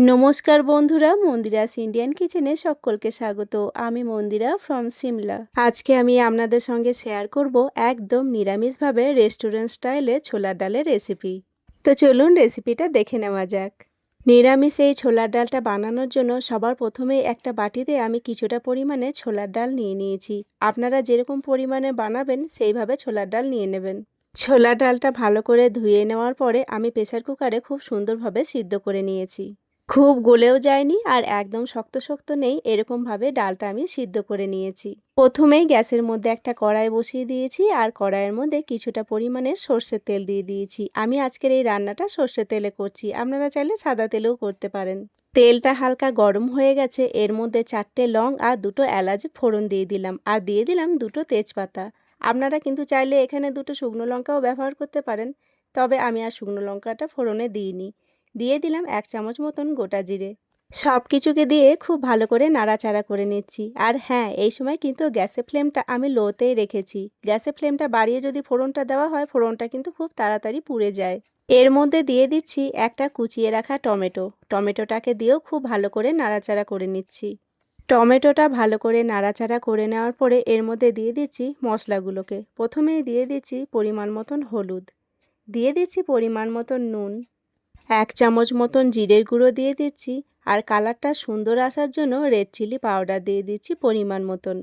নমস্কার বন্ধুরা, মন্দিরাস ইন্ডিয়ান কিচেনে সকলকে স্বাগত। আমি মন্দিরা ফ্রম সিমলা। আজকে আমি আপনাদের সঙ্গে শেয়ার করব একদম নিরামিষভাবে রেস্টুরেন্ট স্টাইলে ছোলার ডালের রেসিপি। তো চলুন রেসিপিটা দেখে নেওয়া যাক। নিরামিষ এই ছোলার ডালটা বানানোর জন্য সবার প্রথমেই একটা বাটিতে আমি কিছুটা পরিমাণে ছোলার ডাল নিয়ে নিয়েছি। আপনারা যেরকম পরিমাণে বানাবেন সেইভাবে ছোলার ডাল নিয়ে নেবেন। ছোলার ডালটা ভালো করে ধুয়ে নেওয়ার পরে আমি প্রেসার কুকারে খুব সুন্দরভাবে সিদ্ধ করে নিয়েছি। খুব গলেও যায়নি আর একদম শক্ত শক্ত নেই, এরকমভাবে ডালটা আমি সিদ্ধ করে নিয়েছি। প্রথমেই গ্যাসের মধ্যে একটা কড়াই বসিয়ে দিয়েছি আর কড়াইয়ের মধ্যে কিছুটা পরিমাণে সর্ষের তেল দিয়ে দিয়েছি। আমি আজকের এই রান্নাটা সর্ষের তেলে করছি, আপনারা চাইলে সাদা তেলেও করতে পারেন। তেলটা হালকা গরম হয়ে গেছে, এর মধ্যে 4টে লং আর 2টো এলাচ ফোড়ন দিয়ে দিলাম আর দিয়ে দিলাম 2টো তেজপাতা। আপনারা কিন্তু চাইলে এখানে 2টো শুকনো লঙ্কাও ব্যবহার করতে পারেন, তবে আমি আর শুকনো লঙ্কাটা ফোড়নে দিইনি। দিয়ে দিলাম 1 চামচ মতন গোটা জিরে। সব কিছুকে দিয়ে খুব ভালো করে নাড়াচাড়া করে নিচ্ছি। আর হ্যাঁ, এই সময় কিন্তু গ্যাসের ফ্লেমটা আমি লোতেই রেখেছি। গ্যাসের ফ্লেমটা বাড়িয়ে যদি ফোড়নটা দেওয়া হয়, ফোড়নটা কিন্তু খুব তাড়াতাড়ি পুড়ে যায়। এর মধ্যে দিয়ে দিচ্ছি একটা কুচিয়ে রাখা টমেটো। টমেটোটাকে দিয়েও খুব ভালো করে নাড়াচাড়া করে নিচ্ছি। টমেটোটা ভালো করে নাড়াচাড়া করে নেওয়ার পরে এর মধ্যে দিয়ে দিচ্ছি মশলাগুলোকে। প্রথমেই দিয়ে দিচ্ছি পরিমাণ মতন হলুদ, দিয়ে দিচ্ছি পরিমাণ মতন নুন, 1 চামচ মতন জিরের গুঁড়ো দিয়ে দিচ্ছি আর কালারটা সুন্দর আসার জন্য রেড চিলি পাউডার দিয়ে দিচ্ছি পরিমাণ মতন।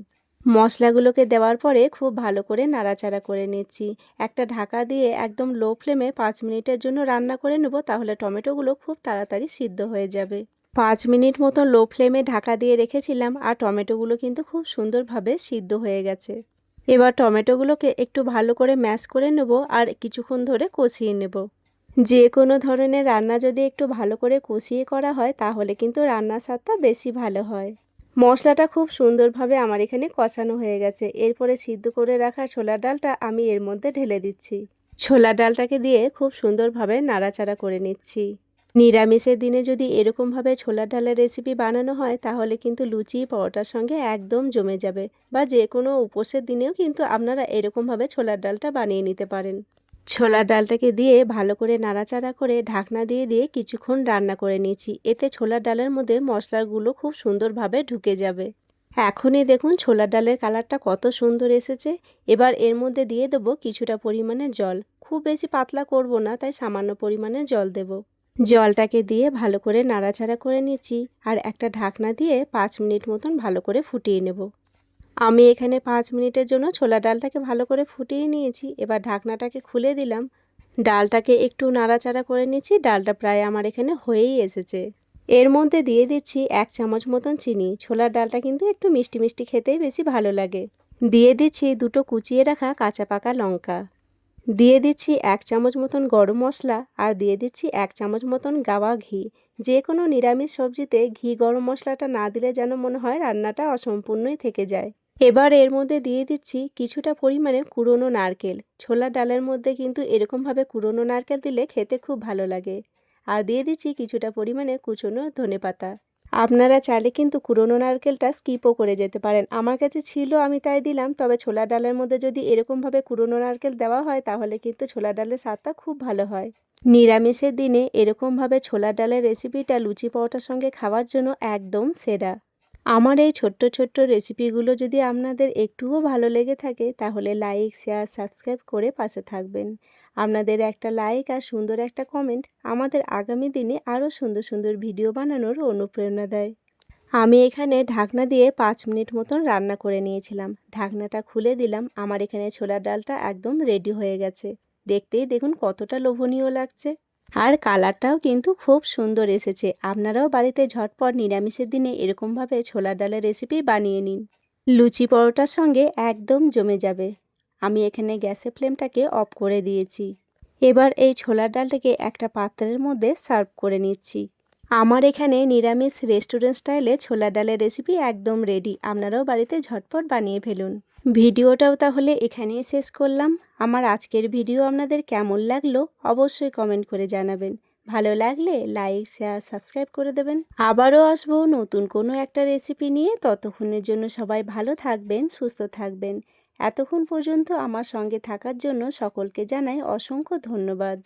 মশলাগুলোকে দেওয়ার পরে খুব ভালো করে নাড়াচাড়া করে নিচ্ছি। একটা ঢাকা দিয়ে একদম লো ফ্লেমে 5 মিনিটের জন্য রান্না করে নেব, তাহলে টমেটোগুলো খুব তাড়াতাড়ি সিদ্ধ হয়ে যাবে। 5 মিনিট মতো লো ফ্লেমে ঢাকা দিয়ে রেখেছিলাম আর টমেটোগুলো কিন্তু খুব সুন্দরভাবে সিদ্ধ হয়ে গেছে। এবার টমেটোগুলোকে একটু ভালো করে ম্যাশ করে নেব আর কিছুক্ষণ ধরে কষিয়ে নেব। যে কোনো ধরনের রান্না যদি একটু ভালো করে কষিয়ে করা হয়, তাহলে কিন্তু রান্নার স্বাদটা বেশি ভালো হয়। মশলাটা খুব সুন্দরভাবে আমার এখানে কষানো হয়ে গেছে। এরপরে সিদ্ধ করে রাখা ছোলার ডালটা আমি এর মধ্যে ঢেলে দিচ্ছি। ছোলার ডালটাকে দিয়ে খুব সুন্দরভাবে নাড়াচাড়া করে নিচ্ছি। নিরামিষের দিনে যদি এরকমভাবে ছোলার ডালের রেসিপি বানানো হয়, তাহলে কিন্তু লুচি পরোটার সঙ্গে একদম জমে যাবে। বা যে কোনো উপোসের দিনেও কিন্তু আপনারা এরকমভাবে ছোলার ডালটা বানিয়ে নিতে পারেন। ছোলার ডালটাকে দিয়ে ভালো করে নাড়াচাড়া করে ঢাকনা দিয়ে দিয়ে কিছুক্ষণ রান্না করে নিয়েছি। এতে ছোলার ডালের মধ্যে মশলাগুলো খুব সুন্দরভাবে ঢুকে যাবে। এখনই দেখুন ছোলার ডালের কালারটা কত সুন্দর এসেছে। এবার এর মধ্যে দিয়ে দেবো কিছুটা পরিমাণে জল। খুব বেশি পাতলা করব না, তাই সামান্য পরিমাণে জল দেব। জলটাকে দিয়ে ভালো করে নাড়াচাড়া করে নিচ্ছি আর একটা ঢাকনা দিয়ে 5 মিনিট মতন ভালো করে ফুটিয়ে নেব। আমি এখানে 5 মিনিটের জন্য ছোলা ডালটাকে ভালো করে ফুটিয়ে নিয়েছি। এবার ঢাকনাটাকে খুলে দিলাম। ডালটাকে একটু নাড়াচাড়া করে নিচ্ছি। ডালটা প্রায় আমার এখানে হয়েই এসেছে। এর মধ্যে দিয়ে দিচ্ছি 1 চামচ মতন চিনি। ছোলার ডালটা কিন্তু একটু মিষ্টি মিষ্টি খেতেই বেশি ভালো লাগে। দিয়ে দিচ্ছি 2টো কুচিয়ে রাখা কাঁচা পাকা লঙ্কা। দিয়ে দিচ্ছি 1 চামচ মতন গরম মশলা আর দিয়ে দিচ্ছি 1 চামচ মতন গাওয়া ঘি। যে কোনো নিরামিষ সবজিতে ঘি গরম মশলাটা না দিলে যেন মনে হয় রান্নাটা অসম্পূর্ণই থেকে যায়। এবার এর মধ্যে দিয়ে দিচ্ছি কিছুটা পরিমাণে কুড়োনো নারকেল। ছোলার ডালের মধ্যে কিন্তু এরকমভাবে কুড়োনো নারকেল দিলে খেতে খুব ভালো লাগে। আর দিয়ে দিচ্ছি কিছুটা পরিমাণে কুচনো ধনেপাতা। আপনারা চাইলে কিন্তু কুড়োনো নারকেলটা স্কিপও করে যেতে পারেন। আমার কাছে ছিল, আমি তাই দিলাম। তবে ছোলার ডালের মধ্যে যদি এরকমভাবে কুড়োনো নারকেল দেওয়া হয়, তাহলে কিন্তু ছোলার ডালের স্বাদটা খুব ভালো হয়। নিরামিষের দিনে এরকমভাবে ছোলার ডালের রেসিপিটা লুচি পরোটার সঙ্গে খাওয়ার জন্য একদম সেরা। আমার এই ছোট্ট ছোট্ট রেসিপিগুলো যদি আপনাদের একটুও ভালো লেগে থাকে, তাহলে লাইক, শেয়ার, সাবস্ক্রাইব করে পাশে থাকবেন। আপনাদের একটা লাইক আর সুন্দর একটা কমেন্ট আমাদের আগামী দিনে আরও সুন্দর সুন্দর ভিডিও বানানোর অনুপ্রেরণা দেয়। আমি এখানে ঢাকনা দিয়ে 5 মিনিট মতন রান্না করে নিয়েছিলাম। ঢাকনাটা খুলে দিলাম। আমার এখানে ছোলার ডালটা একদম রেডি হয়ে গেছে। দেখতেই দেখুন কতটা লোভনীয় লাগছে। আর কালারটাও কিন্তু খুব সুন্দর এসেছে। আপনারাও বাড়িতে ঝটপট নিরামিষের দিনে এরকমভাবে ছোলার ডালের রেসিপি বানিয়ে নিন। লুচি পরোটার সঙ্গে একদম জমে যাবে। আমি এখানে গ্যাসের ফ্লেমটাকে অফ করে দিয়েছি। এবার এই ছোলার ডালটাকে একটা পাত্রের মধ্যে সার্ভ করে নিচ্ছি। আমার এখানে নিরামিষ রেস্টুরেন্ট স্টাইলে ছোলার ডালের রেসিপি একদম রেডি। আপনারাও বাড়িতে ঝটপট বানিয়ে ফেলুন। ভিডিওটাও তাহলে এখানেই শেষ করলাম। আমার আজকের ভিডিও আপনাদের কেমন লাগলো অবশ্যই কমেন্ট করে জানাবেন। ভালো লাগলে লাইক, শেয়ার, সাবস্ক্রাইব করে দেবেন। আবারও আসবো নতুন কোনো একটা রেসিপি নিয়ে। ততক্ষণের জন্য সবাই ভালো থাকবেন, সুস্থ থাকবেন। এতক্ষণ পর্যন্ত আমার সঙ্গে থাকার জন্য সকলকে জানাই অসংখ্য ধন্যবাদ।